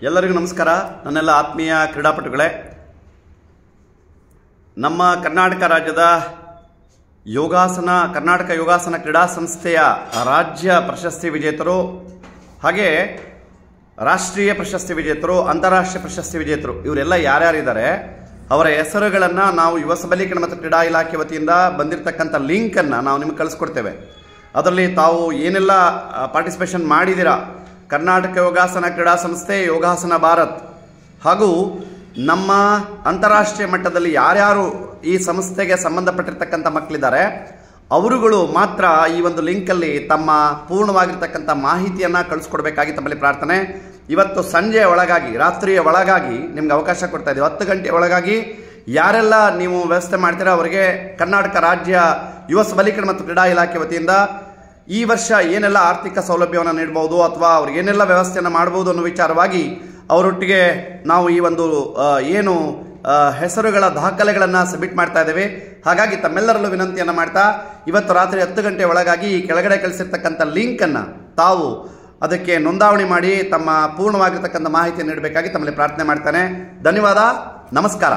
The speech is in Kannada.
ಎಲ್ಲರಿಗೂ ನಮಸ್ಕಾರ. ನನ್ನೆಲ್ಲ ಆತ್ಮೀಯ ಕ್ರೀಡಾಪಟುಗಳೇ, ನಮ್ಮ ಕರ್ನಾಟಕ ರಾಜ್ಯದ ಕರ್ನಾಟಕ ಯೋಗಾಸನ ಕ್ರೀಡಾ ಸಂಸ್ಥೆಯ ರಾಜ್ಯ ಪ್ರಶಸ್ತಿ ವಿಜೇತರು, ಹಾಗೆ ರಾಷ್ಟ್ರೀಯ ಪ್ರಶಸ್ತಿ ವಿಜೇತರು, ಅಂತಾರಾಷ್ಟ್ರೀಯ ಪ್ರಶಸ್ತಿ ವಿಜೇತರು ಇವರೆಲ್ಲ ಯಾರ್ಯಾರಿದ್ದಾರೆ ಅವರ ಹೆಸರುಗಳನ್ನು ನಾವು ಯುವ ಸಬಲೀಕರಣ ಮತ್ತು ಕ್ರೀಡಾ ಇಲಾಖೆ ವತಿಯಿಂದ ಬಂದಿರತಕ್ಕಂಥ ಲಿಂಕನ್ನು ನಾವು ನಿಮಗೆ ಕಳಿಸ್ಕೊಡ್ತೇವೆ. ಅದರಲ್ಲಿ ತಾವು ಏನೆಲ್ಲ ಪಾರ್ಟಿಸಿಪೇಷನ್ ಮಾಡಿದ್ದೀರಾ, ಕರ್ನಾಟಕ ಯೋಗಾಸನ ಕ್ರೀಡಾ ಸಂಸ್ಥೆ, ಯೋಗಾಸನ ಭಾರತ್ ಹಾಗೂ ನಮ್ಮ ಅಂತಾರಾಷ್ಟ್ರೀಯ ಮಟ್ಟದಲ್ಲಿ ಯಾರ್ಯಾರು ಈ ಸಂಸ್ಥೆಗೆ ಸಂಬಂಧಪಟ್ಟಿರ್ತಕ್ಕಂಥ ಮಕ್ಕಳಿದ್ದಾರೆ ಅವರುಗಳು ಮಾತ್ರ ಈ ಒಂದು ಲಿಂಕಲ್ಲಿ ತಮ್ಮ ಪೂರ್ಣವಾಗಿರ್ತಕ್ಕಂಥ ಮಾಹಿತಿಯನ್ನು ಕಳಿಸ್ಕೊಡ್ಬೇಕಾಗಿ ತಮ್ಮಲ್ಲಿ ಪ್ರಾರ್ಥನೆ. ಇವತ್ತು ಸಂಜೆಯ ಒಳಗಾಗಿ, ರಾತ್ರಿಯ ಒಳಗಾಗಿ ನಿಮ್ಗೆ ಅವಕಾಶ ಕೊಡ್ತಾ ಇದ್ದೀವಿ. 10 ಗಂಟೆ ಒಳಗಾಗಿ ಯಾರೆಲ್ಲ ನೀವು ವ್ಯವಸ್ಥೆ ಮಾಡ್ತೀರಾ ಅವರಿಗೆ ಕರ್ನಾಟಕ ರಾಜ್ಯ ಯುವ ಸಬಲೀಕರಣ ಮತ್ತು ಕ್ರೀಡಾ ಇಲಾಖೆ ವತಿಯಿಂದ ಈ ವರ್ಷ ಏನೆಲ್ಲ ಆರ್ಥಿಕ ಸೌಲಭ್ಯವನ್ನು ನೀಡಬಹುದು ಅಥವಾ ಅವ್ರಿಗೆ ಏನೆಲ್ಲ ವ್ಯವಸ್ಥೆಯನ್ನು ಮಾಡಬಹುದು ಅನ್ನೋ ವಿಚಾರವಾಗಿ ಅವರೊಟ್ಟಿಗೆ ನಾವು ಈ ಒಂದು ಹೆಸರುಗಳ ದಾಖಲೆಗಳನ್ನು ಸಬ್ಮಿಟ್ ಮಾಡ್ತಾ ಇದ್ದೇವೆ. ಹಾಗಾಗಿ ತಮ್ಮೆಲ್ಲರಲ್ಲೂ ವಿನಂತಿಯನ್ನು ಮಾಡ್ತಾ ಇವತ್ತು ರಾತ್ರಿ 10 ಗಂಟೆ ಒಳಗಾಗಿ ಈ ಕೆಳಗಡೆ ಕಳಿಸಿರ್ತಕ್ಕಂಥ ಲಿಂಕನ್ನು ತಾವು ಅದಕ್ಕೆ ನೋಂದಾವಣಿ ಮಾಡಿ ತಮ್ಮ ಪೂರ್ಣವಾಗಿರ್ತಕ್ಕಂಥ ಮಾಹಿತಿ ನೀಡಬೇಕಾಗಿ ತಮ್ಮಲ್ಲಿ ಪ್ರಾರ್ಥನೆ ಮಾಡ್ತಾನೆ. ಧನ್ಯವಾದ, ನಮಸ್ಕಾರ.